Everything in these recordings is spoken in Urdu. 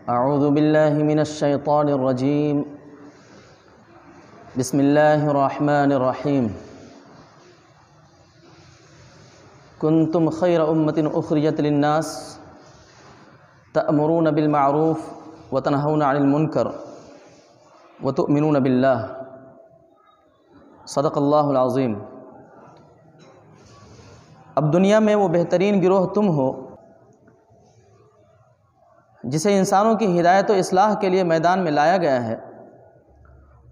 اعوذ باللہ من الشیطان الرجیم بسم اللہ الرحمن الرحیم کنتم خیر امۃ اخرجت للناس تأمرون بالمعروف وتنہون عن المنکر وتؤمنون باللہ صدق اللہ العظیم۔ اب دنیا میں وہ بہترین گروہ تم ہو جسے انسانوں کی ہدایت و اصلاح کے لیے میدان میں لایا گیا ہے۔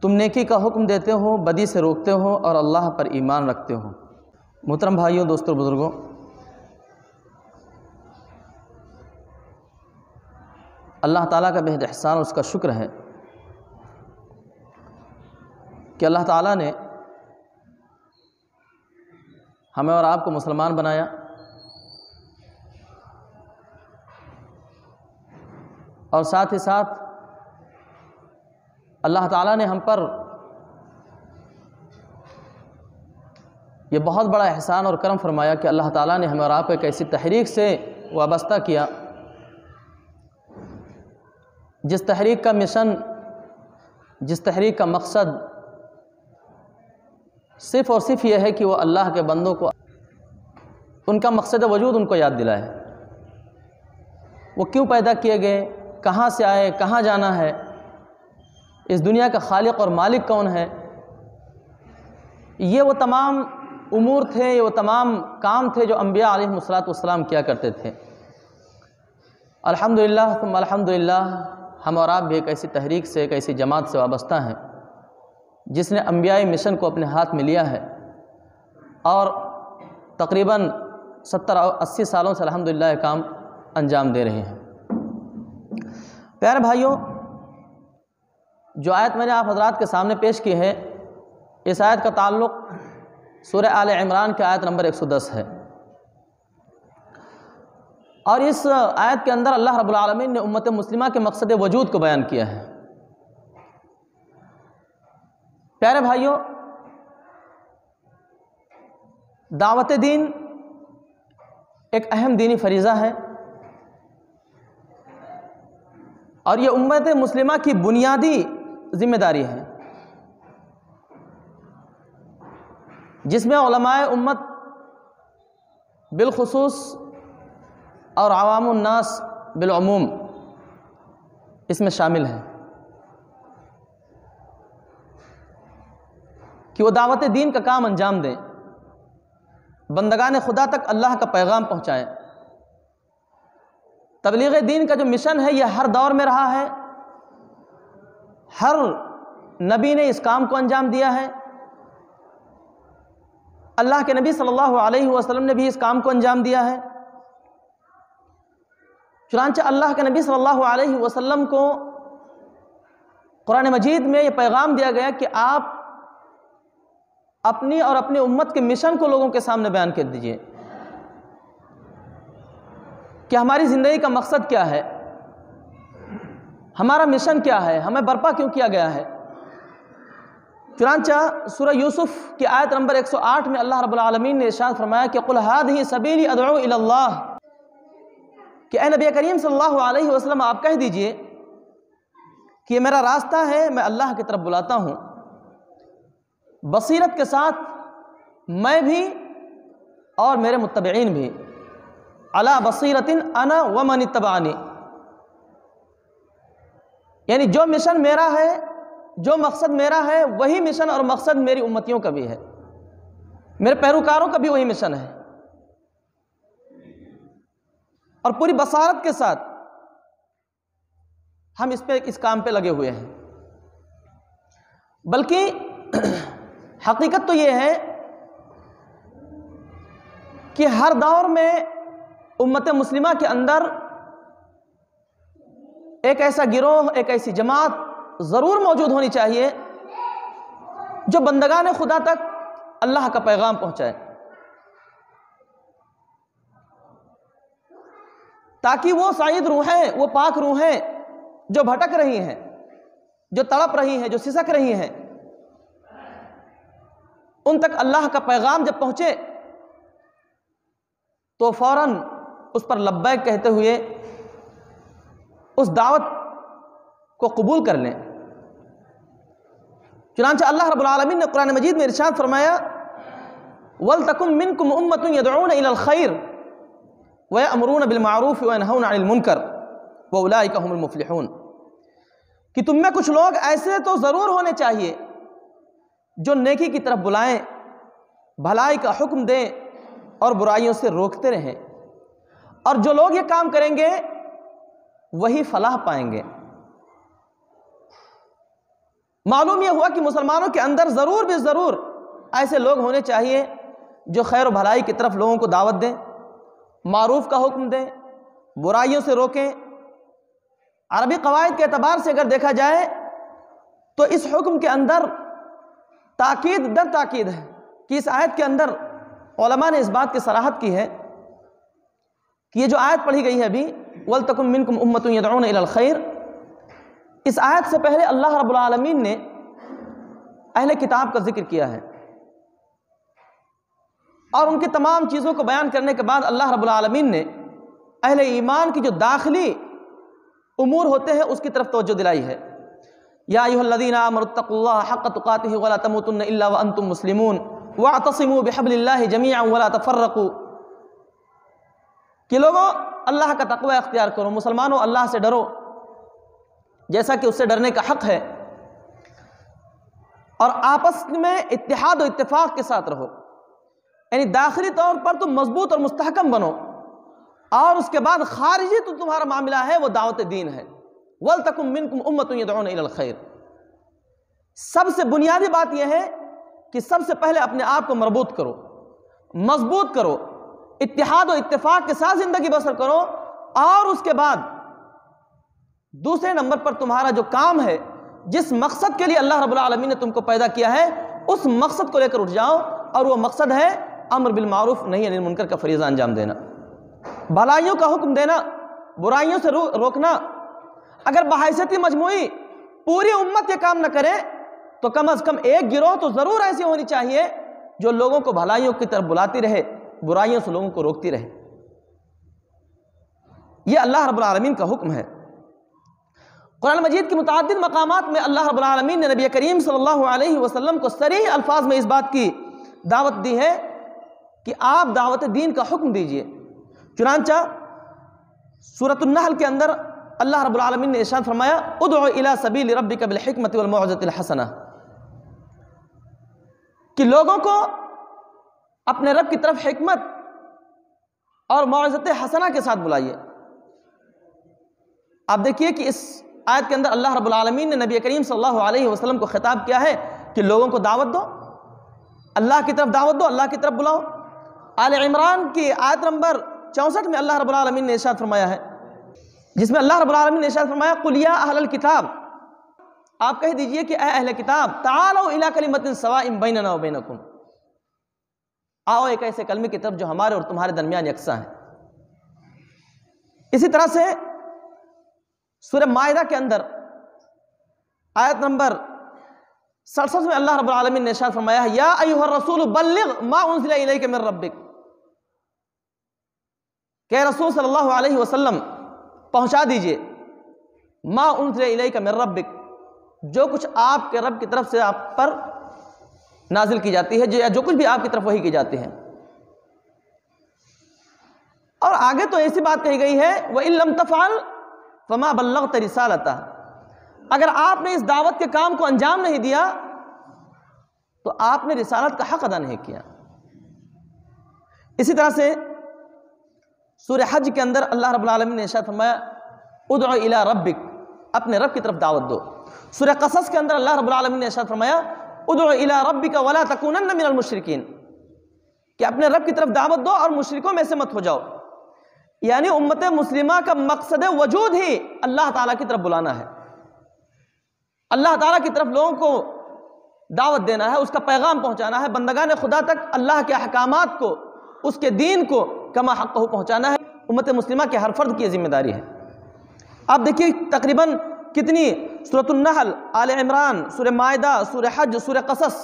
تم نیکی کا حکم دیتے ہو، بدی سے روکتے ہو اور اللہ پر ایمان رکھتے ہو۔ محترم بھائیوں، دوستوں، بزرگوں، اللہ تعالیٰ کا بہت احسان اور اس کا شکر ہے کہ اللہ تعالیٰ نے ہمیں اور آپ کو مسلمان بنایا، اور ساتھ ہی ساتھ اللہ تعالیٰ نے ہم پر یہ بہت بڑا احسان اور کرم فرمایا کہ اللہ تعالیٰ نے ہمیں اور آپ کو ایک ایسی تحریک سے وابستہ کیا جس تحریک کا مشن، جس تحریک کا مقصد صرف اور صرف یہ ہے کہ وہ اللہ کے بندوں کو ان کا مقصد وجود ان کو یاد دلائے۔ وہ کیوں پیدا کیے گئے، کہاں سے آئے، کہاں جانا ہے، اس دنیا کا خالق اور مالک کون ہے، یہ وہ تمام امور تھے، یہ وہ تمام کام تھے جو انبیاء علیہ السلام کیا کرتے تھے۔ الحمدللہ ثم الحمدللہ، ہم اور آپ بھی ایک ایسی تحریک سے، ایک ایسی جماعت سے وابستہ ہیں جس نے انبیائی مشن کو اپنے ہاتھ میں لیا ہے، اور تقریباً 70-80 سالوں سے الحمدللہ یہ کام انجام دے رہے ہیں۔ پیارے بھائیوں، جو آیت میں نے آپ حضرات کے سامنے پیش کی ہے، اس آیت کا تعلق سورہ آل عمران کے آیت نمبر 110 ہے، اور اس آیت کے اندر اللہ رب العالمین نے امت مسلمہ کے مقصد وجود کو بیان کیا ہے۔ پیارے بھائیوں، دعوت دین ایک اہم دینی فریضہ ہے، اور یہ امت مسلمہ کی بنیادی ذمہ داری ہے، جس میں علماء امت بالخصوص اور عوام الناس بالعموم اس میں شامل ہیں کہ وہ دعوت دین کا کام انجام دیں، بندگان خدا تک اللہ کا پیغام پہنچائیں۔ تبلیغ دین کا جو مشن ہے یہ ہر دور میں رہا ہے، ہر نبی نے اس کام کو انجام دیا ہے، اللہ کے نبی صلی اللہ علیہ وسلم نے بھی اس کام کو انجام دیا ہے۔ چنانچہ اللہ کے نبی صلی اللہ علیہ وسلم کو قرآن مجید میں یہ پیغام دیا گیا کہ آپ اپنی اور اپنی امت کے مشن کو لوگوں کے سامنے بیان کر دیجئے کہ ہماری زندگی کا مقصد کیا ہے، ہمارا مشن کیا ہے، ہمیں برپا کیوں کیا گیا ہے۔ چنانچہ سورہ یوسف کی آیت نمبر 108 میں اللہ رب العالمین نے ارشاد فرمایا کہ قُلْ هَٰذِهِ سَبِيلِي أَدْعُو إِلَى اللَّهِ، کہ اے نبی کریم صلی اللہ علیہ وسلم آپ کہہ دیجئے کہ یہ میرا راستہ ہے، میں اللہ کی طرف بلاتا ہوں، بصیرت کے ساتھ میں بھی اور میرے متبعین بھی، علی بصیرت انا ومن اتبعنی، یعنی جو مشن میرا ہے، جو مقصد میرا ہے، وہی مشن اور مقصد میری امتیوں کا بھی ہے، میرے پیروکاروں کا بھی وہی مشن ہے، اور پوری بصارت کے ساتھ ہم اس کام پہ لگے ہوئے ہیں۔ بلکہ حقیقت تو یہ ہے کہ ہر دور میں امت مسلمہ کے اندر ایک ایسا گروہ، ایک ایسی جماعت ضرور موجود ہونی چاہیے جو بندگان خدا تک اللہ کا پیغام پہنچائے، تاکہ وہ سعید روحیں، وہ پاک روحیں جو بھٹک رہی ہیں، جو تڑپ رہی ہیں، جو سسک رہی ہیں، ان تک اللہ کا پیغام جب پہنچے تو فوراً اس پر لبیک کہتے ہوئے اس دعوت کو قبول کر لیں۔ چنانچہ اللہ رب العالمین نے قرآن مجید میں ارشاد فرمایا وَلْتَكُمْ مِنْكُمْ أُمَّةٌ يَدْعُونَ إِلَى الْخَيْرِ وَيَأْمُرُونَ بِالْمَعْرُوفِ وَيَنْهَوْنَ عَنِ الْمُنْكَرِ وَأُولَٰئِكَ هُمُ الْمُفْلِحُونَ، کہ تم میں کچھ لوگ ایسے تو ضرور ہونے چاہیے جو نیکی کی طرف بلائیں، بھلائی کا حکم دیں اور برائیوں سے روکتے رہیں، اور جو لوگ یہ کام کریں گے وہی فلاح پائیں گے۔ معلوم یہ ہوا کہ مسلمانوں کے اندر ضرور بھی ضرور ایسے لوگ ہونے چاہیے جو خیر و بھلائی کی طرف لوگوں کو دعوت دیں، معروف کا حکم دیں، برائیوں سے روکیں۔ عربی قواعد کے اعتبار سے اگر دیکھا جائے تو اس حکم کے اندر تاکید در تاکید ہے کہ اس آیت کے اندر علماء نے اس بات کی صراحت کی ہے کہ یہ جو آیت پڑھی گئی ہے ابھی وَلْتَكُمْ مِنْكُمْ أُمَّةٌ يَدْعُونَ إِلَى الْخَيْرِ، اس آیت سے پہلے اللہ رب العالمین نے اہل کتاب کا ذکر کیا ہے، اور ان کی تمام چیزوں کو بیان کرنے کے بعد اللہ رب العالمین نے اہل ایمان کی جو داخلی امور ہوتے ہیں اس کی طرف توجہ دلائی ہے۔ یا ایھا الذین آمنوا اتقوا اللہ حق تقاتہ ولا تموتن الا وانتم مسلمون واعتصموا بحبل اللہ جميعا ولا تفرقوا، کہ لوگوں اللہ کا تقوی اختیار کرو، مسلمانوں اللہ سے ڈرو جیسا کہ اس سے ڈرنے کا حق ہے، اور آپس میں اتحاد و اتفاق کے ساتھ رہو، یعنی داخلی طور پر تم مضبوط اور مستحکم بنو، اور اس کے بعد خارجی تو تمہارا معاملہ ہے وہ دعوت دین ہے۔ وَلْتَكُمْ مِنْكُمْ أُمَّةٌ يَدْعُونَ إِلَى الْخَيْرِ، سب سے بنیادی بات یہ ہے کہ سب سے پہلے اپنے آپ کو مربوط کرو، مضبوط کرو، اتحاد و اتفاق کے ساتھ زندگی بسر کرو، اور اس کے بعد دوسرے نمبر پر تمہارا جو کام ہے، جس مقصد کے لیے اللہ رب العالمین نے تم کو پیدا کیا ہے اس مقصد کو لے کر اٹھ جاؤ، اور وہ مقصد ہے امر بالمعروف نہی عن المنکر کا فریضہ انجام دینا، بھلائیوں کا حکم دینا، برائیوں سے روکنا۔ اگر بحیثیت مجموعی پوری امت یہ کام نہ کرے تو کم از کم ایک گروہ تو ضرور ایسی ہونی چاہیے جو لوگوں کو بھلائیوں کی طرف بلاتی رہے، برائیوں سے لوگوں کو روکتی رہے۔ یہ اللہ رب العالمین کا حکم ہے۔ قرآن مجید کی متعدد مقامات میں اللہ رب العالمین نے نبی کریم صلی اللہ علیہ وسلم کو صریح الفاظ میں اس بات کی دعوت دی ہے کہ آپ دعوت دین کا حکم دیجئے۔ چنانچہ سورۃ النحل کے اندر اللہ رب العالمین نے ارشاد فرمایا ادع الی سبیل ربک بالحکمۃ والموعظۃ الحسنہ، کہ لوگوں کو اپنے رب کی طرف حکمت اور موعظت حسنہ کے ساتھ بلائیے۔ آپ دیکھیے کہ اس آیت کے اندر اللہ رب العالمین نے نبی کریم صلی اللہ علیہ وسلم کو خطاب کیا ہے کہ لوگوں کو دعوت دو، اللہ کی طرف دعوت دو، اللہ کی طرف بلاؤ۔ آل عمران کی آیت نمبر 64 میں اللہ رب العالمین نے ارشاد فرمایا ہے، جس میں اللہ رب العالمین نے ارشاد فرمایا قل یا اہل الکتاب، آپ کہہ دیجئے کہ اے اہل کتاب تعالوا الی کلمۃ سواء بیننا وبینکم، آؤ ایک ایسے کلمے کی طرف جو ہمارے اور تمہارے درمیان یکساں ہے۔ اسی طرح سے سورہ مائدہ کے اندر آیت نمبر 67 میں اللہ رب العالمین نے ارشاد فرمایا ہے یا ایھا الرسول بلغ ما انزل الیک من ربک، کہ رسول صلی اللہ علیہ وسلم پہنچا دیجئے ما انزل الیک من ربک، جو کچھ آپ کے رب کی طرف سے آپ پر نازل کی جاتی ہے، یا جو کچھ بھی آپ کی طرف وحی کی جاتی ہے۔ اور آگے تو ایسی بات کہی گئی ہے وَإِن لَمْ تَفْعَلْ فَمَا بَلَّغْتَ رِسَالَتَهُ، اگر آپ نے اس دعوت کے کام کو انجام نہیں دیا تو آپ نے رسالت کا حق ادا نہیں کیا۔ اسی طرح سے سورہ حج کے اندر اللہ رب العالمین نے ارشاد فرمایا ادع الی ربک، اپنے رب کی طرف دعوت دو۔ سورہ قصص کے اندر اللہ رب العالمین نے ارشاد فرمایا ادع الی ربک ولا تکونن من المشرکین، کہ اپنے رب کی طرف دعوت دو اور مشرکوں میں سے مت ہو جاؤ، یعنی امت مسلمہ کا مقصد وجود ہی اللہ تعالیٰ کی طرف بلانا ہے، اللہ تعالیٰ کی طرف لوگوں کو دعوت دینا ہے، اس کا پیغام پہنچانا ہے، بندگان خدا تک اللہ کے احکامات کو، اس کے دین کو کما حقہ پہنچانا ہے، امت مسلمہ کے ہر فرد کی ذمہ داری ہے۔ آپ دیکھیے تقریباً کتنی سورۃ النحل، آل عمران، سورہ مائدہ، سورہ حج، سورہ قصص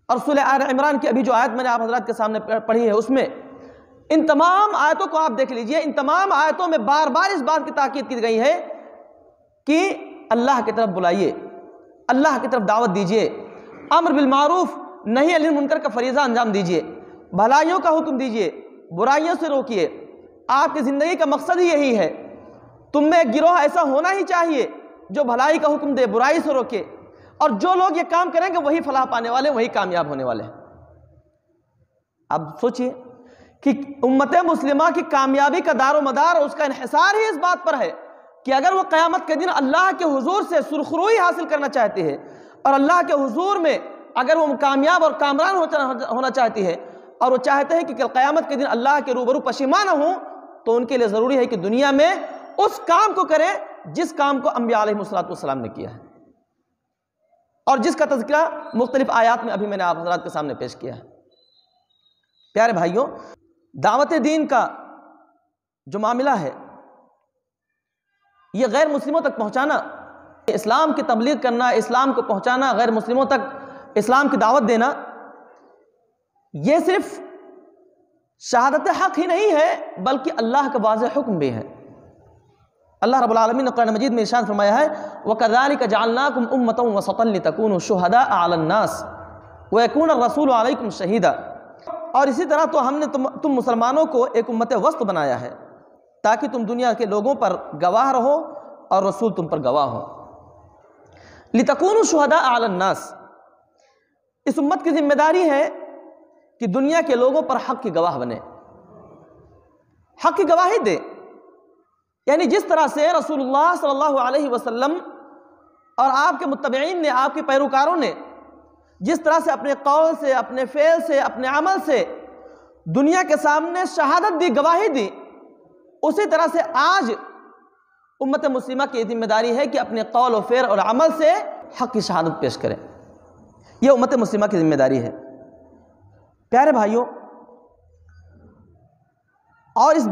اور سورہ آل عمران کی ابھی جو آیت میں نے آپ حضرات کے سامنے پڑھی ہے، اس میں ان تمام آیتوں کو آپ دیکھ لیجئے، ان تمام آیتوں میں بار بار اس بات کی تاکید کی گئی ہے کہ اللہ کی طرف بلائیے، اللہ کی طرف دعوت دیجئے، امر بالمعروف نہی عن المنکر کا فریضہ انجام دیجئے، بھلائیوں کا حکم دیجئے، برائیوں سے روکیے۔ آپ کی زندگی کا مقصد ہی یہی ہے۔ تم میں ایک گروہ ایسا ہونا ہی چاہیے جو بھلائی کا حکم دے، برائی سے روکے، اور جو لوگ یہ کام کریں گے وہی فلاح پانے والے، وہی کامیاب ہونے والے ہیں۔ اب سوچئے کہ امت مسلمہ کی کامیابی کا دار و مدار، اس کا انحصار ہی اس بات پر ہے کہ اگر وہ قیامت کے دن اللہ کے حضور سے سرخروئی حاصل کرنا چاہتی ہے، اور اللہ کے حضور میں اگر وہ کامیاب اور کامران ہونا چاہتی ہے، اور وہ چاہتے ہیں کہ کل قیامت کے دن اللہ کے روبرو پشیماں نہ ہوں، تو ان کے لیے ضروری ہے کہ دنیا میں اس کام کو کریں جس کام کو انبیاء علیہ السلام نے کیا ہے، اور جس کا تذکرہ مختلف آیات میں ابھی میں نے آپ حضرات کے سامنے پیش کیا ہے۔ پیارے بھائیوں، دعوت دین کا جو معاملہ ہے، یہ غیر مسلموں تک پہنچانا، اسلام کی تبلیغ کرنا، اسلام کو پہنچانا، غیر مسلموں تک اسلام کی دعوت دینا، یہ صرف شہادت حق ہی نہیں ہے بلکہ اللہ کا واضح حکم بھی ہے۔ اللہ رب العالمین نے قرآن مجید میں ارشاد فرمایا ہے وَكَذَلِكَ جَعَلْنَاكُمْ أُمَّةً وَسَطًا لِتَكُونُوا شُهَدَاءَ عَلَى النَّاسِ وَيَكُونَ الرَّسُولُ عَلَيْكُمْ شَهِيدًا۔ اور اسی طرح تو ہم نے تم مسلمانوں کو ایک امت وسط بنایا ہے تاکہ تم دنیا کے لوگوں پر گواہ رہو اور رسول تم پر گواہ ہو۔ لِتَكُونُوا شُهَدَاءَ عَلَى النَّاسِ، اس امت کی ذمہ داری ہے کہ دنیا کے لوگوں پر حق کی گواہ بنے، حق کی گواہی دے۔ یعنی جس طرح سے رسول اللہ صلی اللہ علیہ وسلم اور آپ کے متبعین نے، آپ کے پیروکاروں نے جس طرح سے اپنے قول سے، اپنے فعل سے، اپنے عمل سے دنیا کے سامنے شہادت دی، گواہی دی، اسی طرح سے آج امت مسلمہ کی ذمہ داری ہے کہ اپنے قول و فعل اور عمل سے حق کی شہادت پیش کرے۔ یہ امت مسلمہ کی ذمہ داری ہے۔ پیارے بھائیوں، اور اس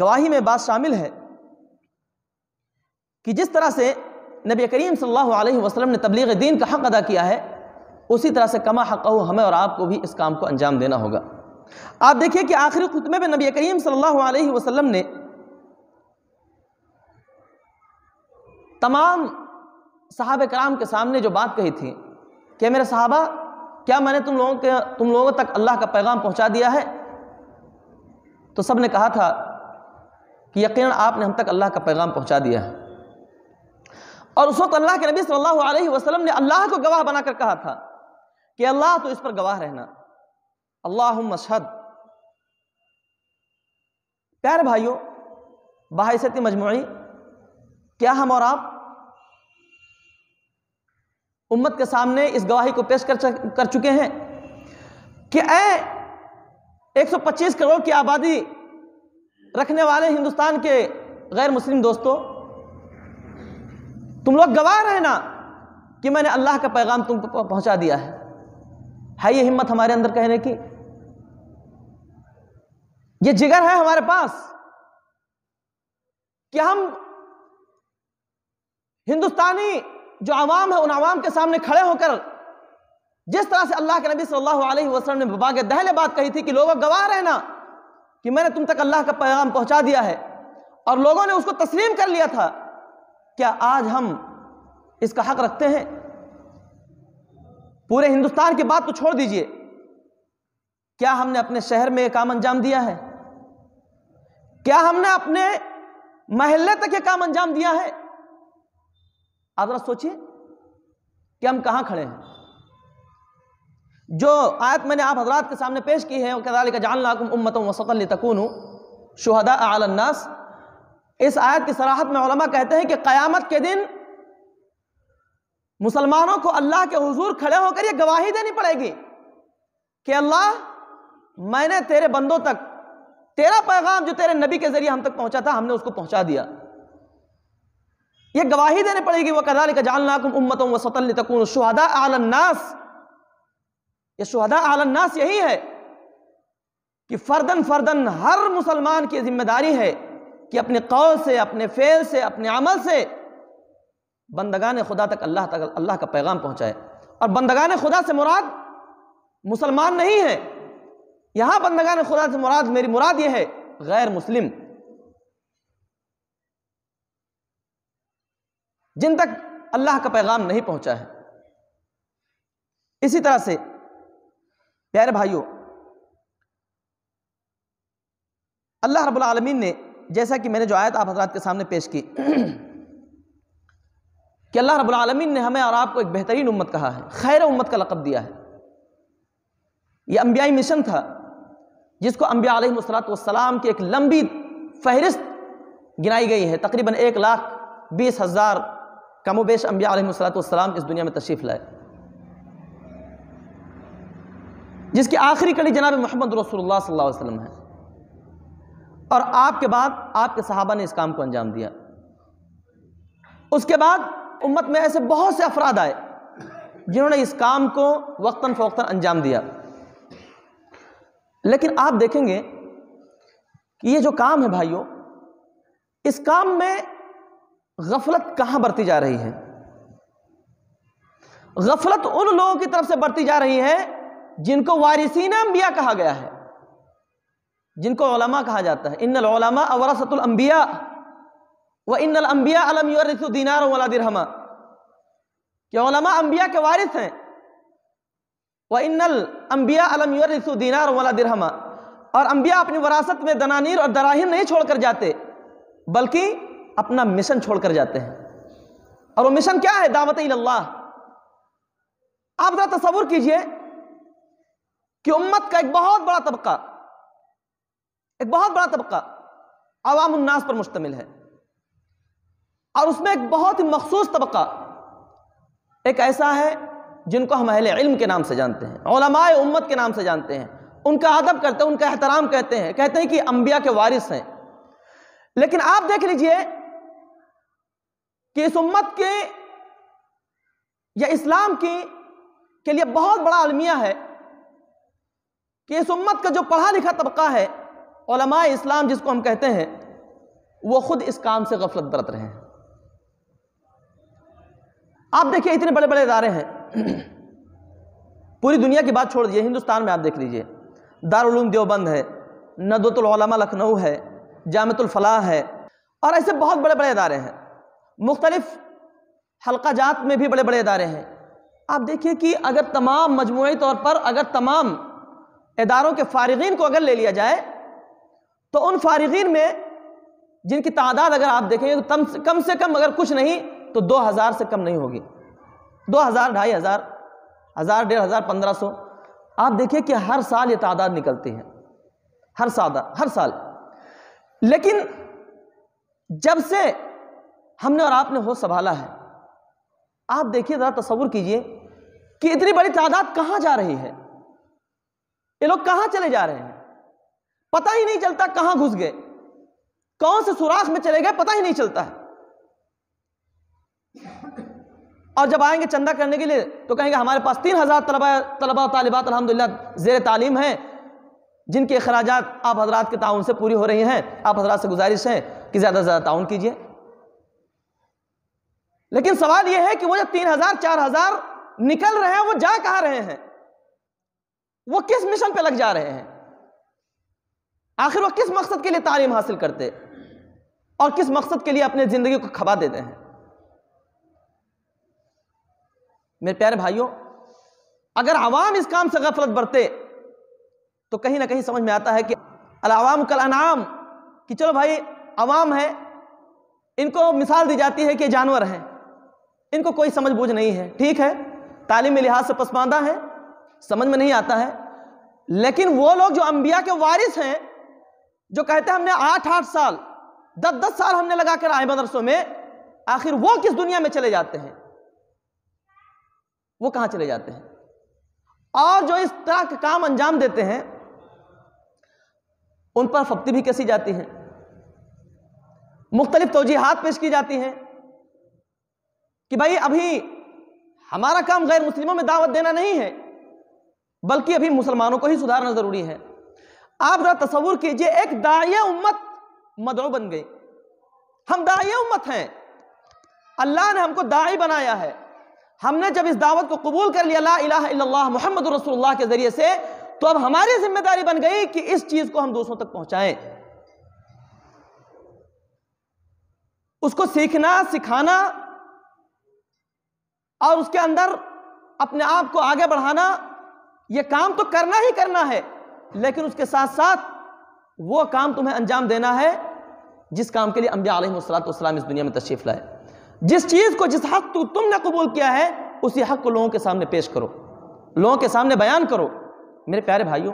گواہی میں بات شامل ہے کہ جس طرح سے نبی کریم صلی اللہ علیہ وسلم نے تبلیغ دین کا حق ادا کیا ہے، اسی طرح سے کما حقہ ہمیں اور آپ کو بھی اس کام کو انجام دینا ہوگا۔ آپ دیکھیے کہ آخری خطبے میں نبی کریم صلی اللہ علیہ وسلم نے تمام صحابہ کرام کے سامنے جو بات کہی تھی کہ میرے صحابہ، کیا میں نے تم لوگوں تک اللہ کا پیغام پہنچا دیا ہے؟ تو سب نے کہا تھا کہ یقیناً آپ نے ہم تک اللہ کا پیغام پہنچا دیا ہے۔ اور اس وقت اللہ کے نبی صلی اللہ علیہ وسلم نے اللہ کو گواہ بنا کر کہا تھا کہ اللہ تو اس پر گواہ رہنا، اللہم اشہد۔ پیارے بھائیوں، بحیثیت مجموعی کیا ہم اور آپ امت کے سامنے اس گواہی کو پیش کر چکے ہیں کہ اے 125 کروڑ کی آبادی رکھنے والے ہندوستان کے غیر مسلم دوستو، تم لوگ گواہ رہنا کہ میں نے اللہ کا پیغام تم کو پہنچا دیا ہے یہ ہمت ہمارے اندر کہنے کی؟ یہ جگر ہے ہمارے پاس کہ ہم ہندوستانی جو عوام ہے ان عوام کے سامنے کھڑے ہو کر جس طرح سے اللہ کے نبی صلی اللہ علیہ وسلم نے باغ دہلے بات کہی تھی کہ لوگوں گواہ رہنا کہ میں نے تم تک اللہ کا پیغام پہنچا دیا ہے، اور لوگوں نے اس کو تسلیم کر لیا تھا، کیا آج ہم اس کا حق رکھتے ہیں؟ پورے ہندوستان کی بات تو چھوڑ دیجئے، کیا ہم نے اپنے شہر میں یہ کام انجام دیا ہے؟ کیا ہم نے اپنے محلے تک یہ کام انجام دیا ہے؟ آپ ذرا سوچئے کہ ہم کہاں کھڑے ہیں۔ جو آیت میں نے آپ حضرات کے سامنے پیش کی ہے وَكَذَلِكَ جَعَلْنَاكُمْ أُمَّةً وَسَطًا لِتَكُونُوا شُهَدَاءَ عَلَى النَّاسِ، اس آیت کی صراحت میں علماء کہتے ہیں کہ قیامت کے دن مسلمانوں کو اللہ کے حضور کھڑے ہو کر یہ گواہی دینی پڑے گی کہ اللہ، میں نے تیرے بندوں تک تیرا پیغام جو تیرے نبی کے ذریعے ہم تک پہنچا تھا، ہم نے اس کو پہنچا دیا۔ یہ گواہی دینے پڑے گی وَكَذَلِكَ جَعَلْنَاكُمْ أُمَّةً وَسَطًا لِتَكُونُوا شُهَدَاءَ عَلَى النَّاسِ۔ یہ شہداء علی الناس یہی ہے کہ فردن ہر مسلمان کی ذمہ داری ہے کہ اپنے قول سے، اپنے فعل سے، اپنے عمل سے بندگان خدا تک اللہ کا پیغام پہنچائے۔ اور بندگان خدا سے مراد مسلمان نہیں ہے، یہاں بندگان خدا سے مراد، میری مراد یہ ہے غیر مسلم۔ جن تک اللہ کا پیغام نہیں پہنچا ہے۔ اسی طرح سے پیارے بھائیوں، اللہ رب العالمین نے، جیسا کہ میں نے جو آیت آپ حضرات کے سامنے پیش کی کہ اللہ رب العالمین نے ہمیں اور آپ کو ایک بہترین امت کہا ہے، خیر امت کا لقب دیا ہے۔ یہ انبیائی مشن تھا جس کو انبیاء علیہ السلام کی ایک لمبی فہرست گنائی گئی ہے، تقریباً 1,20,000 کم و بیش انبیاء علیہ السلام اس دنیا میں تشریف لائے، جس کی آخری کڑی جناب محمد رسول اللہ صلی اللہ علیہ وسلم ہے، اور آپ کے بعد آپ کے صحابہ نے اس کام کو انجام دیا۔ اس کے بعد امت میں ایسے بہت سے افراد آئے جنہوں نے اس کام کو وقتاً فوقتاً انجام دیا، لیکن آپ دیکھیں گے کہ یہ جو کام ہے بھائیوں، اس کام میں غفلت کہاں برتی جا رہی ہے؟ غفلت ان لوگوں کی طرف سے برتی جا رہی ہے جن کو وارثین انبیاء کہا گیا ہے، جن کو علماء کہا جاتا ہے۔ ان العلماء ورثۃ الانبیاء وان الانبیاء لم یورثوا دینارا ولا درہما، کہ علماء انبیاء کے وارث ہیں، وان الانبیاء لم یورثوا دینارا ولا درہما، اور انبیاء اپنی وراثت میں دنانیر اور دراہم نہیں چھوڑ کر جاتے بلکہ اپنا مشن چھوڑ کر جاتے ہیں، اور وہ مشن کیا ہے؟ دعوت اللہ۔ آپ ذرا تصور کیجئے کہ امت کا ایک بہت بڑا طبقہ عوام الناس پر مشتمل ہے، اور اس میں ایک بہت ہی مخصوص طبقہ ایک ایسا ہے جن کو ہم اہل علم کے نام سے جانتے ہیں، علماء امت کے نام سے جانتے ہیں، ان کا ادب کرتے ہیں، ان کا احترام کہتے ہیں کہ انبیاء کے وارث ہیں۔ لیکن آپ دیکھ لیجئے کہ اس امت کے یا اسلام کے لیے بہت بڑا المیہ ہے کہ اس امت کا جو پڑھا لکھا طبقہ ہے، علماء اسلام جس کو ہم کہتے ہیں، وہ خود اس کام سے غفلت برت رہے ہیں۔ آپ دیکھیں اتنے بڑے بڑے ادارے ہیں، پوری دنیا کی بات چھوڑ دیجئے، ہندوستان میں آپ دیکھ لیجئے، دارالعلوم دیوبند ہے، ندوۃ العلماء لکھنؤ ہے، جامعۃ الفلاح ہے، اور ایسے بہت بڑے بڑے ادارے ہیں، مختلف حلقہ جات میں بھی بڑے بڑے ادارے ہیں۔ آپ دیکھیے کہ اگر تمام مجموعی طور پر اگر تمام اداروں کے فارغین کو اگر لے لیا جائے تو ان فارغین میں جن کی تعداد اگر آپ دیکھیں گے تو کم سے کم اگر کچھ نہیں تو 2,000 سے کم نہیں ہوگی، 2,000، 2,500، 1,000، 1,500، 1,500۔ آپ دیکھیں کہ ہر سال یہ تعداد نکلتی ہے، ہر سال۔ لیکن جب سے ہم نے اور آپ نے ہوش سنبھالا ہے، آپ دیکھیے ذرا تصور کیجئے کہ اتنی بڑی تعداد کہاں جا رہی ہے، یہ لوگ کہاں چلے جا رہے ہیں، پتہ ہی نہیں چلتا کہاں گھس گئے، کون سے سوراخ میں چلے گئے پتہ ہی نہیں چلتا ہے۔ اور جب آئیں گے چندہ کرنے کے لیے تو کہیں گے ہمارے پاس 3,000 طلبہ و طالبات الحمدللہ زیر تعلیم ہیں، جن کے اخراجات آپ حضرات کے تعاون سے پوری ہو رہی ہیں۔ آپ حضرات سے گزارش ہے کہ زیادہ سے زیادہ تعاون کیجئے۔ لیکن سوال یہ ہے کہ وہ جو 3,000 4,000 نکل رہے ہیں وہ جا کہاں رہے ہیں، وہ کس مشن پہ لگ جا رہے ہیں، آخر وہ کس مقصد کے لیے تعلیم حاصل کرتے اور کس مقصد کے لیے اپنے زندگی کو کھپا دیتے ہیں۔ میرے پیارے بھائیوں، اگر عوام اس کام سے غفلت برتے تو کہیں نہ کہیں سمجھ میں آتا ہے کہ العوام کالانعام، کہ چلو بھائی عوام ہے، ان کو مثال دی جاتی ہے کہ جانور ہیں، ان کو کوئی سمجھ بوجھ نہیں ہے، ٹھیک ہے، تعلیمی لحاظ سے پسماندہ ہیں، سمجھ میں نہیں آتا ہے۔ لیکن وہ لوگ جو انبیاء کے وارث ہیں، جو کہتے ہیں ہم نے 8 سال 10 سال ہم نے لگا کر آئے مدرسوں میں، آخر وہ کس دنیا میں چلے جاتے ہیں، وہ کہاں چلے جاتے ہیں؟ اور جو اس طرح کے کام انجام دیتے ہیں ان پر فبتی بھی کسی جاتی ہے، مختلف توجیحات پیش کی جاتی ہیں کہ بھائی ابھی ہمارا کام غیر مسلموں میں دعوت دینا نہیں ہے، بلکہ ابھی مسلمانوں کو ہی سدھارنا ضروری ہے۔ آپ ذرا تصور کیجئے، ایک داعیہ امت مدعو بن گئی، ہم داعیہ امت ہیں، اللہ نے ہم کو داعی بنایا ہے، ہم نے جب اس دعوت کو قبول کر لیا لا الہ الا اللہ محمد رسول اللہ کے ذریعے سے، تو اب ہماری ذمہ داری بن گئی کہ اس چیز کو ہم دوسروں تک پہنچائیں، اس کو سیکھنا، سکھانا اور اس کے اندر اپنے آپ کو آگے بڑھانا، یہ کام تو کرنا ہی کرنا ہے، لیکن اس کے ساتھ ساتھ وہ کام تمہیں انجام دینا ہے جس کام کے لیے انبیاء علیہ السلام اس دنیا میں تشریف لائے۔ جس چیز کو، جس حق تم نے قبول کیا ہے، اسی حق کو لوگوں کے سامنے پیش کرو، لوگوں کے سامنے بیان کرو۔ میرے پیارے بھائیوں،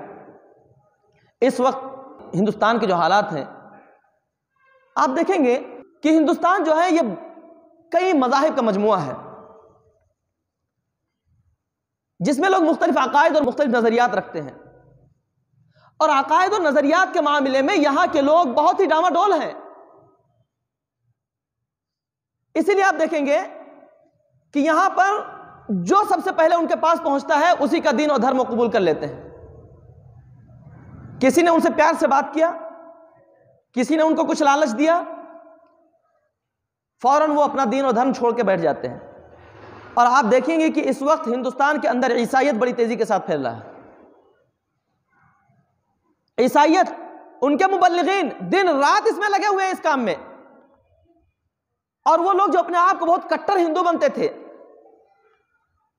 اس وقت ہندوستان کے جو حالات ہیں، آپ دیکھیں گے کہ ہندوستان جو ہے یہ کئی مذاہب کا مجموعہ ہے، جس میں لوگ مختلف عقائد اور مختلف نظریات رکھتے ہیں، اور عقائد اور نظریات کے معاملے میں یہاں کے لوگ بہت ہی ڈاواڈول ہیں۔ اسی لیے آپ دیکھیں گے کہ یہاں پر جو سب سے پہلے ان کے پاس پہنچتا ہے اسی کا دین اور دھرم قبول کر لیتے ہیں۔ کسی نے ان سے پیار سے بات کیا، کسی نے ان کو کچھ لالچ دیا، فوراً وہ اپنا دین اور دھرم چھوڑ کے بیٹھ جاتے ہیں۔ اور آپ دیکھیں گے کہ اس وقت ہندوستان کے اندر عیسائیت بڑی تیزی کے ساتھ پھیل رہا ہے۔ عیسائیت، ان کے مبلغین دن رات اس میں لگے ہوئے ہیں، اس کام میں۔ اور وہ لوگ جو اپنے آپ کو بہت کٹر ہندو بنتے تھے،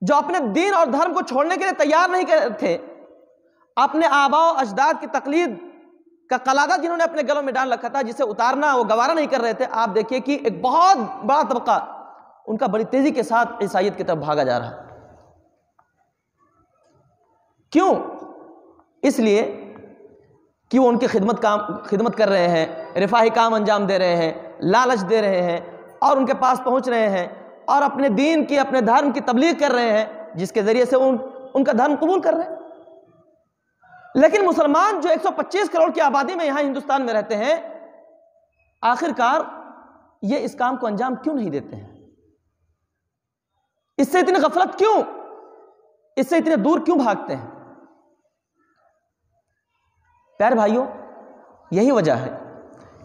جو اپنے دین اور دھرم کو چھوڑنے کے لیے تیار نہیں تھے، اپنے آباء و اجداد کی تقلید کا قلادہ جنہوں نے اپنے گلوں میں ڈال رکھا تھا، جسے اتارنا وہ گوارا نہیں کر رہے تھے، آپ دیکھیے کہ ایک بہت بڑا طبقہ ان کا بڑی تیزی کے ساتھ عیسائیت کی طرف بھاگا جا رہا ہے۔ کیوں؟ اس لیے کہ وہ ان کی خدمت کر رہے ہیں، رفاہی کام انجام دے رہے ہیں، لالچ دے رہے ہیں، اور ان کے پاس پہنچ رہے ہیں، اور اپنے دین کی، اپنے دھرم کی تبلیغ کر رہے ہیں، جس کے ذریعے سے ان کا دھرم قبول کر رہے ہیں۔ لیکن مسلمان جو 125 کروڑ کی آبادی میں یہاں ہندوستان میں رہتے ہیں، آخر کار یہ اس کام کو انجام کیوں نہیں دیتے ہیں؟ اس سے اتنی غفلت کیوں؟ اس سے اتنے دور کیوں بھاگتے ہیں؟ پیارے بھائیوں، یہی وجہ ہے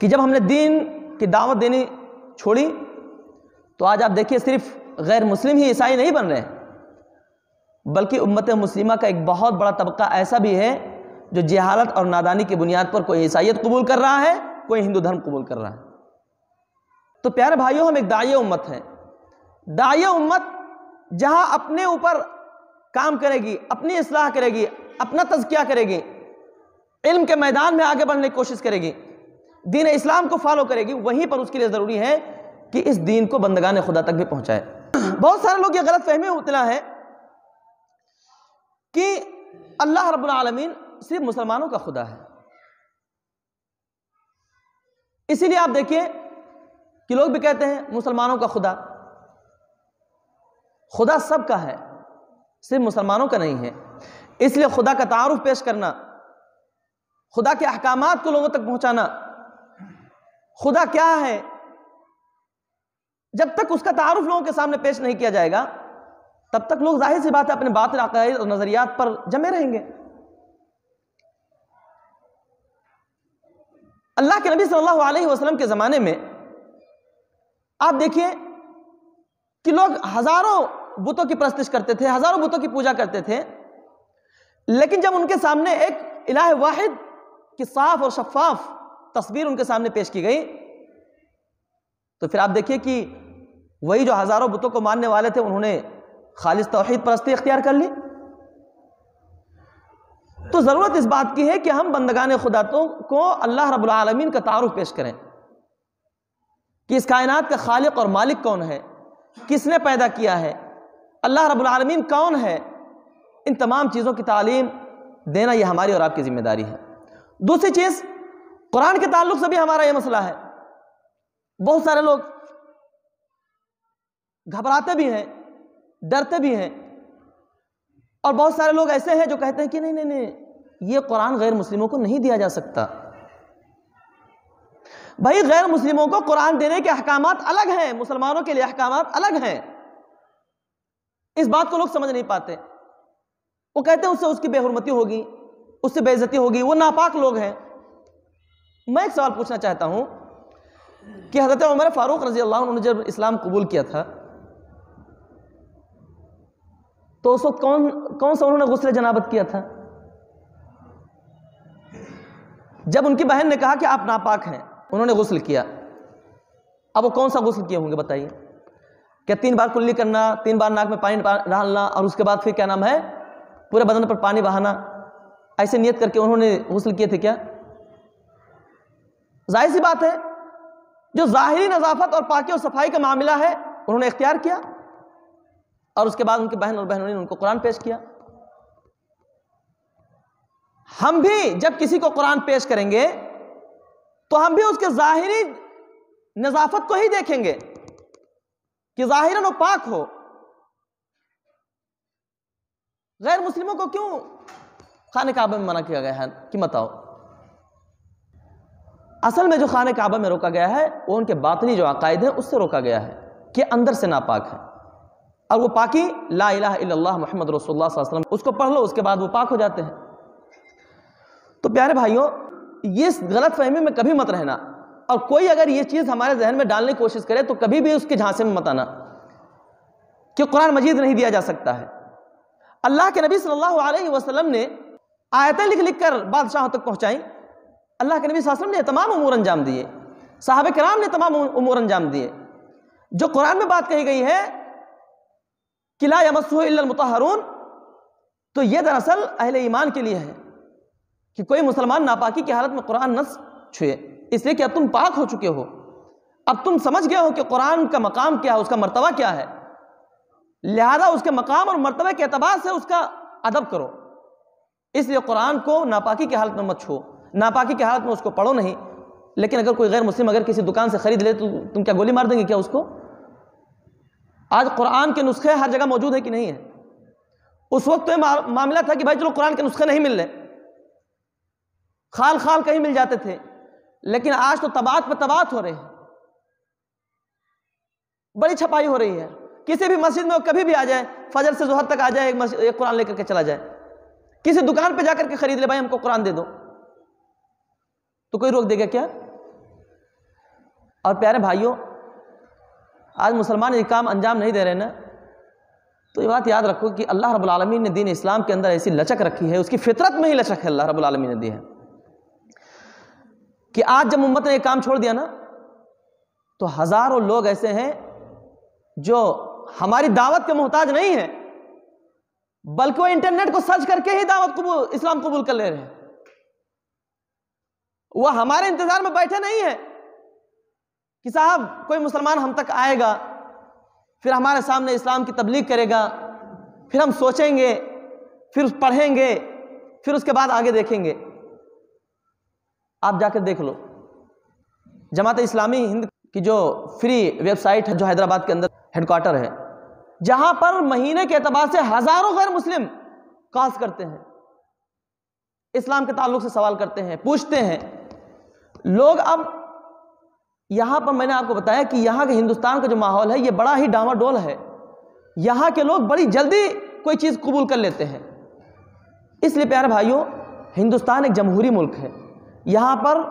کہ جب ہم نے دین کی دعوت دینی چھوڑی تو آج آپ دیکھیے صرف غیر مسلم ہی عیسائی نہیں بن رہے ہیں، بلکہ امت مسلمہ کا ایک بہت بڑا طبقہ ایسا بھی ہے جو جہالت اور نادانی کی بنیاد پر کوئی عیسائیت قبول کر رہا ہے، کوئی ہندو دھرم قبول کر رہا ہے۔ تو پیارے بھائیوں، ہم ایک داعیہ امت ہیں۔ داعیہ امت جہاں اپنے اوپر کام کرے گی، اپنی اصلاح کرے گی، اپنا تزکیہ کرے گی، علم کے میدان میں آگے بڑھنے کی کوشش کرے گی، دین اسلام کو فالو کرے گی، وہیں پر اس کے لیے ضروری ہے کہ اس دین کو بندگان خدا تک بھی پہنچائے۔ بہت سارے لوگ یہ غلط فہمی مبتلا ہے کہ اللہ رب العالمین صرف مسلمانوں کا خدا ہے۔ اسی لیے آپ دیکھیے کہ لوگ بھی کہتے ہیں مسلمانوں کا خدا، خدا سب کا ہے، صرف مسلمانوں کا نہیں ہے۔ اس لیے خدا کا تعارف پیش کرنا، خدا کے احکامات کو لوگوں تک پہنچانا، خدا کیا ہے، جب تک اس کا تعارف لوگوں کے سامنے پیش نہیں کیا جائے گا، تب تک لوگ ظاہر سی بات ہے اپنے باطل عقائد اور نظریات پر جمے رہیں گے۔ اللہ کے نبی صلی اللہ علیہ وسلم کے زمانے میں آپ دیکھیے کہ لوگ ہزاروں بتوں کی پرستش کرتے تھے، ہزاروں بتوں کی پوجا کرتے تھے، لیکن جب ان کے سامنے ایک الہ واحد کی صاف اور شفاف تصویر ان کے سامنے پیش کی گئی تو پھر آپ دیکھیے کہ وہی جو ہزاروں بتوں کو ماننے والے تھے، انہوں نے خالص توحید پرستی اختیار کر لی۔ تو ضرورت اس بات کی ہے کہ ہم بندگان خدا کو اللہ رب العالمین کا تعارف پیش کریں کہ اس کائنات کا خالق اور مالک کون ہے، کس نے پیدا کیا ہے، اللہ رب العالمین کون ہے۔ ان تمام چیزوں کی تعلیم دینا یہ ہماری اور آپ کی ذمہ داری ہے۔ دوسری چیز، قرآن کے تعلق سے بھی ہمارا یہ مسئلہ ہے۔ بہت سارے لوگ گھبراتے بھی ہیں، ڈرتے بھی ہیں، اور بہت سارے لوگ ایسے ہیں جو کہتے ہیں کہ نہیں، یہ قرآن غیر مسلموں کو نہیں دیا جا سکتا۔ بھائی، غیر مسلموں کو قرآن دینے کے احکامات الگ ہیں، مسلمانوں کے لیے احکامات الگ ہیں۔ اس بات کو لوگ سمجھ نہیں پاتے۔ وہ کہتے ہیں اس سے اس کی بے حرمتی ہوگی، اس سے بے عزتی ہوگی، وہ ناپاک لوگ ہیں۔ میں ایک سوال پوچھنا چاہتا ہوں کہ حضرت عمر فاروق رضی اللہ عنہ نے جب اسلام قبول کیا تھا تو اس وقت کون سا انہوں نے غسل جنابت کیا تھا؟ جب ان کی بہن نے کہا کہ آپ ناپاک ہیں، انہوں نے غسل کیا۔ اب وہ کون سا غسل کیے ہوں گے بتائیے؟ کیا 3 بار کلی کرنا، 3 بار ناک میں پانی ڈالنا اور اس کے بعد پھر کیا نام ہے پورے بدن پر پانی بہانا، ایسے نیت کر کے انہوں نے غسل کیے تھے کیا؟ ظاہر سی بات ہے جو ظاہری نظافت اور پاکی اور صفائی کا معاملہ ہے انہوں نے اختیار کیا، اور اس کے بعد ان کی بہن اور بہنوں نے ان کو قرآن پیش کیا۔ ہم بھی جب کسی کو قرآن پیش کریں گے تو ہم بھی اس کے ظاہری نظافت کو ہی دیکھیں گے کہ ظاہراً وہ پاک ہو۔ غیر مسلموں کو کیوں خانہ کعبہ میں منع کیا گیا ہے کہ مت آؤ؟ اصل میں جو خانہ کعبہ میں روکا گیا ہے وہ ان کے باطنی جو عقائد ہیں اس سے روکا گیا ہے کہ اندر سے ناپاک ہے، اور وہ پاکی لا الہ الا اللہ محمد رسول اللہ صلی اللہ علیہ وسلم، اس کو پڑھ لو اس کے بعد وہ پاک ہو جاتے ہیں۔ تو پیارے بھائیوں، یہ غلط فہمی میں کبھی مت رہنا، اور کوئی اگر یہ چیز ہمارے ذہن میں ڈالنے کی کوشش کرے تو کبھی بھی اس کے جھانسے میں مت آنا کہ قرآن مجید نہیں دیا جا سکتا ہے۔ اللہ کے نبی صلی اللہ علیہ وسلم نے آیتیں لکھ لکھ کر بادشاہوں تک پہنچائیں، اللہ کے نبی صلی اللہ علیہ وسلم نے تمام امور انجام دیے، صحابہ کرام نے تمام امور انجام دیے۔ جو قرآن میں بات کہی گئی ہے کہ لا یمسہ الا المطہرون، تو یہ دراصل اہل ایمان کے لیے ہے کہ کوئی مسلمان ناپاکی کی حالت میں قرآن نہ چھوئے، اس لیے کہ اب تم پاک ہو چکے ہو، اب تم سمجھ گئے ہو کہ قرآن کا مقام کیا ہے، اس کا مرتبہ کیا ہے، لہذا اس کے مقام اور مرتبہ کے اعتبار سے اس کا ادب کرو۔ اس لیے قرآن کو ناپاکی کی حالت میں مت چھو، ناپاکی کی حالت میں اس کو پڑھو نہیں۔ لیکن اگر کوئی غیر مسلم اگر کسی دکان سے خرید لے تو تم کیا گولی مار دیں گے کیا اس کو؟ آج قرآن کے نسخے ہر جگہ موجود ہے کہ نہیں ہے؟ اس وقت تو یہ معاملہ تھا کہ بھائی چلو قرآن کے نسخے نہیں مل رہے، خال خال کہیں مل جاتے تھے، لیکن آج تو طبعات پہ طبعات ہو رہے ہیں، بڑی چھپائی ہو رہی ہے۔ کسی بھی مسجد میں وہ کبھی بھی آ جائے، فجر سے ظہر تک آ جائے، ایک قرآن لے کر کے چلا جائے، کسی دکان پہ جا کر کے خرید لے، بھائی ہم کو قرآن دے دو، تو کوئی روک دے گا کیا؟ اور پیارے بھائیوں، آج مسلمان یہ کام انجام نہیں دے رہے نا، تو یہ بات یاد رکھو کہ اللہ رب العالمین نے دین اسلام کے اندر ایسی لچک رکھی ہے، اس کی فطرت میں ہی لچک ہے، اللہ رب العالمین نے دی ہے کہ آج جب امت نے یہ کام چھوڑ دیا نا تو ہزاروں لوگ ایسے ہیں جو ہماری دعوت کے محتاج نہیں ہیں، بلکہ وہ انٹرنیٹ کو سرچ کر کے ہی دعوت اسلام قبول کر لے رہے ہیں۔ وہ ہمارے انتظار میں بیٹھے نہیں ہیں کہ صاحب کوئی مسلمان ہم تک آئے گا، پھر ہمارے سامنے اسلام کی تبلیغ کرے گا، پھر ہم سوچیں گے، پھر پڑھیں گے، پھر اس کے بعد آگے دیکھیں گے۔ آپ جا کر دیکھ لو، جماعت اسلامی ہند کی جو فری ویب سائٹ ہے جو حیدرآباد کے اندر ہیڈ کوارٹر ہے، جہاں پر مہینے کے اعتبار سے ہزاروں غیر مسلم کالز کرتے ہیں، اسلام کے تعلق سے سوال کرتے ہیں، پوچھتے ہیں لوگ۔ اب یہاں پر میں نے آپ کو بتایا کہ یہاں کے ہندوستان کا جو ماحول ہے یہ بڑا ہی ڈاما ڈول ہے، یہاں کے لوگ بڑی جلدی کوئی چیز قبول کر لیتے ہیں۔ اس لیے پیارے بھائیوں، ہندوستان ایک جمہوری ملک ہے، یہاں پر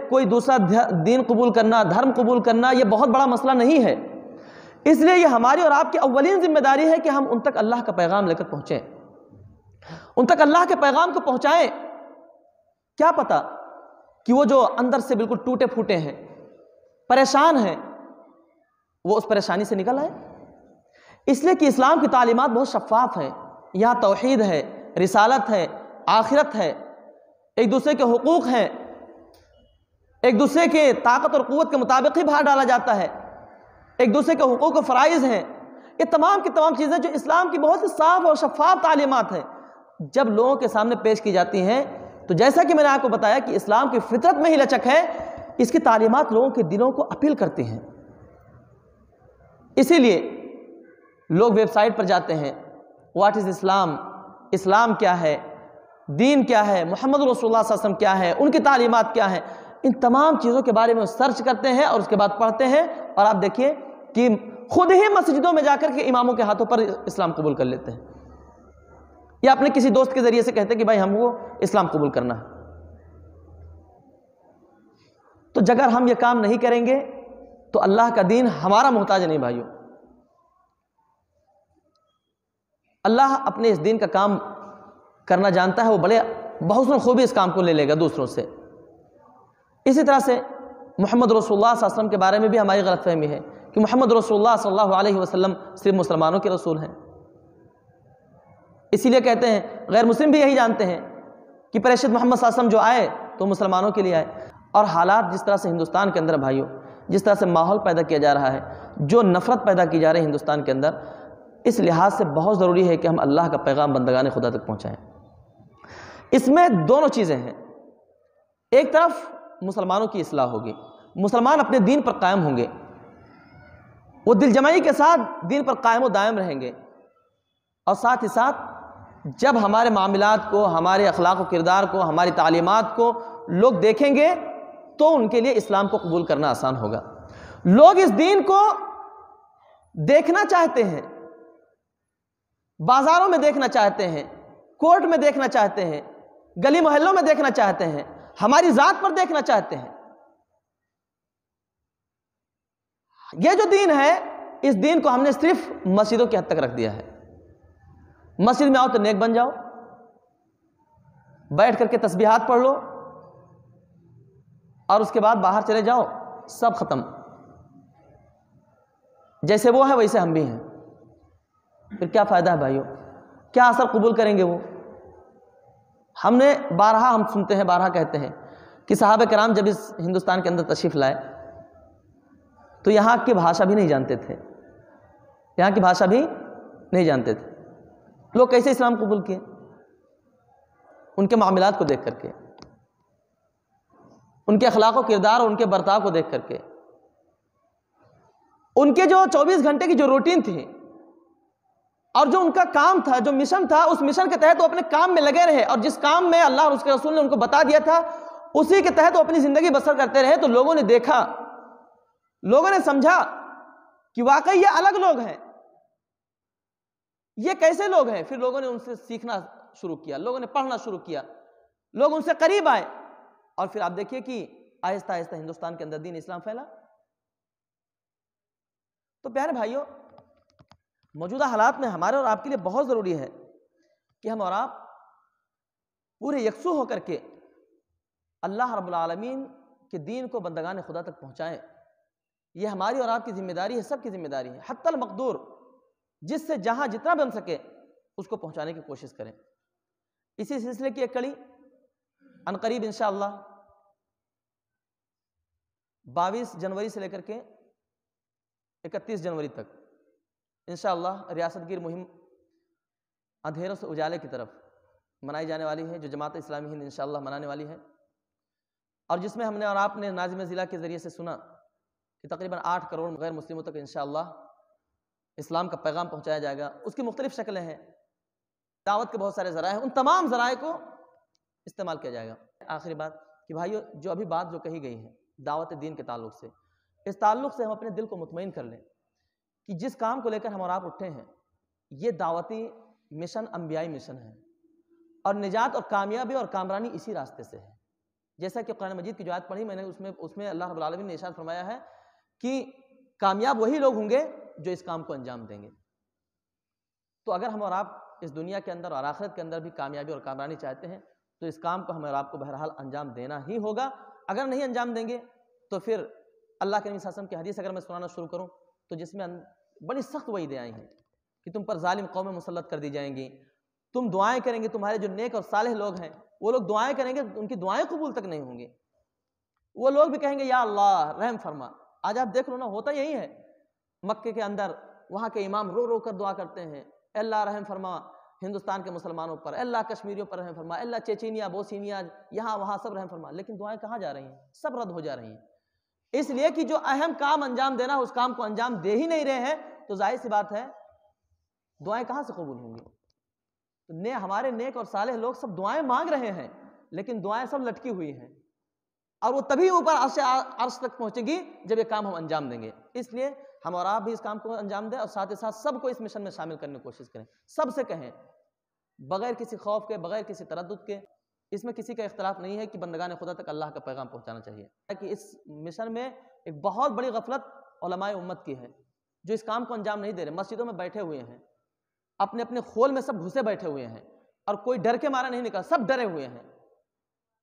کوئی دوسرا دین قبول کرنا، دھرم قبول کرنا یہ بہت بڑا مسئلہ نہیں ہے۔ اس لیے یہ ہماری اور آپ کی اولین ذمہ داری ہے کہ ہم ان تک اللہ کا پیغام لے کر پہنچیں، ان تک اللہ کے پیغام کو پہنچائیں۔ کیا پتا کہ وہ جو اندر سے بالکل ٹوٹے پھوٹے ہیں، پریشان ہیں، وہ اس پریشانی سے نکل آئے۔ اس لیے کہ اسلام کی تعلیمات بہت شفاف ہیں، یہاں توحید ہے، رسالت ہے، آخرت ہے، ایک دوسرے کے حقوق ہیں، ایک دوسرے کے طاقت اور قوت کے مطابق ہی باہر ڈالا جاتا ہے، ایک دوسرے کے حقوق و فرائض ہیں۔ یہ تمام کی تمام چیزیں جو اسلام کی بہت سی صاف اور شفاف تعلیمات ہیں، جب لوگوں کے سامنے پیش کی جاتی ہیں تو جیسا کہ میں نے آپ کو بتایا کہ اسلام کی فطرت میں ہی لچک ہے، اس کی تعلیمات لوگوں کے دلوں کو اپیل کرتی ہیں۔ اسی لیے لوگ ویب سائٹ پر جاتے ہیں، واٹ از اسلام، اسلام کیا ہے، دین کیا ہے، محمد رسول اللہ صلی اللہ علیہ وسلم کیا ہے، ان کی تعلیمات کیا ہیں، ان تمام چیزوں کے بارے میں سرچ کرتے ہیں اور اس کے بعد پڑھتے ہیں، اور آپ دیکھیے کہ خود ہی مسجدوں میں جا کر کے اماموں کے ہاتھوں پر اسلام قبول کر لیتے ہیں، یا اپنے کسی دوست کے ذریعے سے کہتے ہیں کہ بھائی ہم کو اسلام قبول کرنا ہے۔ تو اگر ہم یہ کام نہیں کریں گے تو اللہ کا دین ہمارا محتاج نہیں بھائیوں، اللہ اپنے اس دین کا کام کرنا جانتا ہے، وہ بہت حسن خوبی اس کام کو لے لے گا دوسروں سے۔ اسی طرح سے محمد رسول اللہ صلی اللہ علیہ وسلم کے بارے میں بھی ہماری غلط فہمی ہے کہ محمد رسول اللہ صلی اللہ علیہ وسلم صرف مسلمانوں کے رسول ہیں۔ اسی لیے کہتے ہیں غیر مسلم بھی یہی جانتے ہیں کہ پریشد محمد صلی اللہ علیہ وسلم جو آئے تو مسلمانوں کے لیے آئے۔ اور حالات جس طرح سے ہندوستان کے اندر بھائیوں، جس طرح سے ماحول پیدا کیا جا رہا ہے، جو نفرت پیدا کی جا رہی ہے ہندوستان کے اندر، اس لحاظ سے بہت ضروری ہے کہ ہم اللہ کا پیغام بندگان خدا تک پہنچائیں۔ اس میں دونوں چیزیں ہیں، ایک طرف مسلمانوں کی اصلاح ہوگی، مسلمان اپنے دین پر قائم ہوں گے، وہ دل جمعی کے ساتھ دین پر قائم و دائم رہیں گے، اور ساتھ ہی ساتھ جب ہمارے معاملات کو، ہمارے اخلاق و کردار کو، ہماری تعلیمات کو لوگ دیکھیں گے تو ان کے لیے اسلام کو قبول کرنا آسان ہوگا۔ لوگ اس دین کو دیکھنا چاہتے ہیں، بازاروں میں دیکھنا چاہتے ہیں، کورٹ میں دیکھنا چاہتے ہیں، گلی محلوں میں دیکھنا چاہتے ہیں، ہماری ذات پر دیکھنا چاہتے ہیں۔ یہ جو دین ہے، اس دین کو ہم نے صرف مسجدوں کی حد تک رکھ دیا ہے۔ مسجد میں آؤ تو نیک بن جاؤ، بیٹھ کر کے تسبیحات پڑھ لو، اور اس کے بعد باہر چلے جاؤ، سب ختم۔ جیسے وہ ہے ویسے ہم بھی ہیں، پھر کیا فائدہ ہے بھائیوں؟ کیا اثر قبول کریں گے وہ؟ ہم نے بارہا ہم سنتے ہیں، بارہا کہتے ہیں کہ صحابہ کرام جب اس ہندوستان کے اندر تشریف لائے تو یہاں کی بھاشا بھی نہیں جانتے تھے، یہاں کی بھاشا بھی نہیں جانتے تھے۔ لوگ کیسے اسلام قبول کیے؟ ان کے معاملات کو دیکھ کر کے، ان کے اخلاق و کردار اور ان کے برتاؤ کو دیکھ کر کے، ان کے جو 24 گھنٹے کی جو روٹین تھی اور جو ان کا کام تھا، جو مشن تھا، اس مشن کے تحت وہ اپنے کام میں لگے رہے، اور جس کام میں اللہ اور اس کے رسول نے ان کو بتا دیا تھا اسی کے تحت وہ اپنی زندگی بسر کرتے رہے۔ تو لوگوں نے دیکھا، لوگوں نے سمجھا کہ واقعی یہ الگ لوگ ہیں، یہ کیسے لوگ ہیں۔ پھر لوگوں نے ان سے سیکھنا شروع کیا، لوگوں نے پڑھنا شروع کیا، لوگ ان سے قریب آئے، اور پھر آپ دیکھیے کہ آہستہ آہستہ ہندوستان کے اندر دین اسلام پھیلا۔ تو پیارے بھائیوں، موجودہ حالات میں ہمارے اور آپ کے لیے بہت ضروری ہے کہ ہم اور آپ پورے یکسو ہو کر کے اللہ رب العالمین کے دین کو بندگان خدا تک پہنچائیں۔ یہ ہماری اور آپ کی ذمہ داری ہے، سب کی ذمہ داری ہے، حتی المقدور، جس سے جہاں جتنا بن سکے اس کو پہنچانے کی کوشش کریں۔ اسی سلسلے کی ایک کڑی عنقریب انشاءاللہ 22 جنوری سے لے کر کے 31 جنوری تک انشاءاللہ ریاست گیر مہم اندھیروں سے اجالے کی طرف منائی جانے والی ہے، جو جماعت اسلامی ہند انشاءاللہ منانے والی ہے، اور جس میں ہم نے اور آپ نے ناظم ضلع کے ذریعے سے سنا کہ تقریباً 8 کروڑ غیر مسلموں تک انشاءاللہ اسلام کا پیغام پہنچایا جائے گا۔ اس کی مختلف شکلیں ہیں، دعوت کے بہت سارے ذرائع ہیں، ان تمام ذرائع کو استعمال کیا جائے گا۔ آخری بات کہ بھائیو، جو ابھی بات جو کہی گئی ہے دعوت دین کے تعلق سے، اس تعلق سے ہم اپنے دل کو مطمئن کر لیں کہ جس کام کو لے کر ہم اور آپ اٹھے ہیں یہ دعوتی مشن انبیائی مشن ہے، اور نجات اور کامیابی اور کامرانی اسی راستے سے ہے۔ جیسا کہ قرآن مجید کی جو آیت پڑھی میں نے، اس میں اللہ رب العالمین نے ارشاد فرمایا ہے کہ کامیاب وہی لوگ ہوں گے جو اس کام کو انجام دیں گے۔ تو اگر ہم اور آپ اس دنیا کے اندر اور آخرت کے اندر بھی کامیابی اور کامرانی چاہتے ہیں تو اس کام کو ہمیں اور آپ کو بہرحال انجام دینا ہی ہوگا۔ اگر نہیں انجام دیں گے تو پھر اللہ کے نبی صلی اللہ علیہ وسلم کی حدیث اگر میں سنانا شروع کروں تو جس میں بڑی سخت وعیدیں آئی ہیں کہ تم پر ظالم قومیں مسلط کر دی جائیں گی، تم دعائیں کریں گے، تمہارے جو نیک اور صالح لوگ ہیں وہ لوگ دعائیں کریں گے، ان کی دعائیں قبول تک نہیں ہوں گی، وہ لوگ بھی کہیں گے یا اللہ رحم فرما۔ آج آپ دیکھ لو نا، ہوتا یہی ہے، مکے کے اندر وہاں کے امام رو رو کر دعا کرتے ہیں، اے اللہ رحم فرما ہندوستان کے مسلمانوں پر، اے اللہ کشمیریوں پر رحم فرما، اے اللہ چیچینیا بوسینیا یہاں وہاں سب رحم فرما، لیکن دعائیں کہاں جا رہی ہیں؟ سب رد ہو جا رہی ہیں، اس لیے کہ جو اہم کام انجام دینا اس کام کو انجام دے ہی نہیں رہے ہیں، تو ظاہر سی بات ہے دعائیں کہاں سے قبول ہوں گی؟ ہمارے نیک اور صالح لوگ سب دعائیں مانگ رہے ہیں، لیکن دعائیں سب لٹکی ہوئی ہیں، اور وہ تبھی اوپر عرش تک پہنچے گی جب یہ کام ہم انجام دیں گے۔ اس لیے ہم اور آپ بھی اس کام کو انجام دیں، اور ساتھ ہی ساتھ سب کو اس مشن میں شامل کرنے کی کوشش کریں، سب سے کہیں بغیر کسی خوف کے، بغیر کسی تردد کے۔ اس میں کسی کا اختلاف نہیں ہے کہ بندگان خدا تک اللہ کا پیغام پہنچانا چاہیے، کہ اس مشن میں ایک بہت بڑی غفلت علماء امت کی ہے جو اس کام کو انجام نہیں دے رہے، مسجدوں میں بیٹھے ہوئے ہیں، اپنے اپنے خول میں سب گھسے بیٹھے ہوئے ہیں، اور کوئی ڈر کے مارا نہیں نکلا، سب ڈرے ہوئے ہیں۔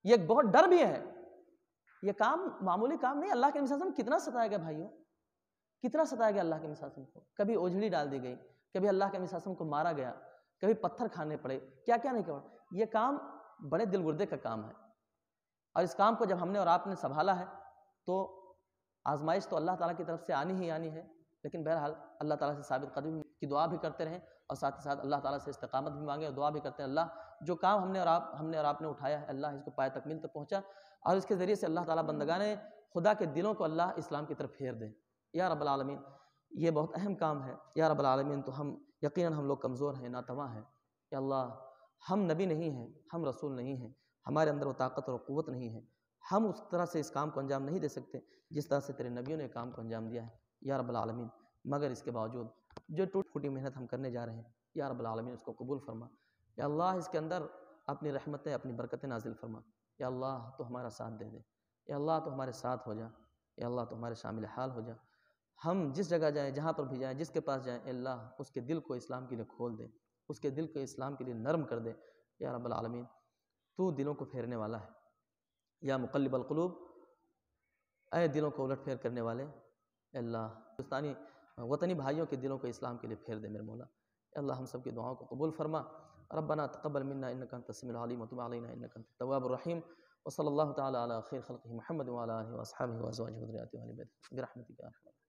یہ ایک بہت ڈر بھی ہے، یہ کام معمولی کام نہیں۔ اللہ کے نبی صلی اللہ علیہ وسلم کتنا ستایا گیا بھائیوں، کتنا ستایا گیا اللہ کے نبی صلی اللہ علیہ وسلم کو، کبھی اوجھڑی ڈال دی گئی، کبھی اللہ کے نبی صلی اللہ علیہ وسلم کو مارا گیا، کبھی پتھر کھانے پڑے، کیا کیا نہیں کیا۔ یہ کام بڑے دل گردے کا کام ہے، اور اس کام کو جب ہم نے اور آپ نے سنبھالا ہے تو آزمائش تو اللہ تعالیٰ کی طرف سے آنی ہی آنی ہے، لیکن بہرحال اللہ تعالیٰ سے ثابت قدمی کی دعا بھی کرتے رہیں، اور ساتھ ہی ساتھ اللہ تعالیٰ سے استقامت بھی مانگیں اور دعا بھی کرتے ہیں اللہ جو کام ہم نے اور آپ نے اٹھایا ہے اللہ اس کو پائے تکمیل تک پہنچا، اور اس کے ذریعے سے اللہ تعالیٰ بندگان خدا کے دلوں کو اللہ اسلام کی طرف پھیر دے یا رب العالمین۔ یہ بہت اہم کام ہے یا رب العالمین۔ تو ہم یقیناً ہم لوگ کمزور ہیں، ناتواں ہیں یا اللہ، ہم نبی نہیں ہیں، ہم رسول نہیں ہیں، ہمارے اندر وہ طاقت اور قوت نہیں ہے، ہم اس طرح سے اس کام کو انجام نہیں دے سکتے جس طرح سے تیرے نبیوں نے کام کو انجام دیا ہے یا رب العالمین۔ مگر اس کے باوجود جو ٹوٹ پھوٹی محنت ہم کرنے جا رہے ہیں یا رب العالمین اس کو قبول فرما یا اللہ، اس کے اندر اپنی رحمتیں اپنی برکتیں نازل فرما یا اللہ، تو ہمارا ساتھ دے دے یا اللہ، تو ہمارے ساتھ ہو جا یا اللہ، تو ہمارے شامل حال ہو جا۔ ہم جس جگہ جائیں، جہاں پر بھی جائیں، جس کے پاس جائیں، اے اللہ اس کے دل کو اسلام کے لیے کھول دے، اس کے دل کو اسلام کے لیے نرم کر دے یا رب العالمین۔ تو دلوں کو پھیرنے والا ہے یا مقلب القلوب، اے دلوں کو الٹ پھیر کرنے والے، اے اللہ ہندوستانی وطنی بھائیوں کے دلوں کو اسلام کے لیے پھیر دے میرے مولا۔ اے اللہ ہم سب کی دعاؤں کو قبول فرما، ربنا تقبل منا انک انت السمیع العلیم وتب علینا انک انت التواب الرحیم، وصلی اللہ تعالی علی خیر خلقہ محمد وعلی آلہ واصحابہ وازواجہ وذریاتہ وآل بیتہ برحمتک یا ارحم الراحمین۔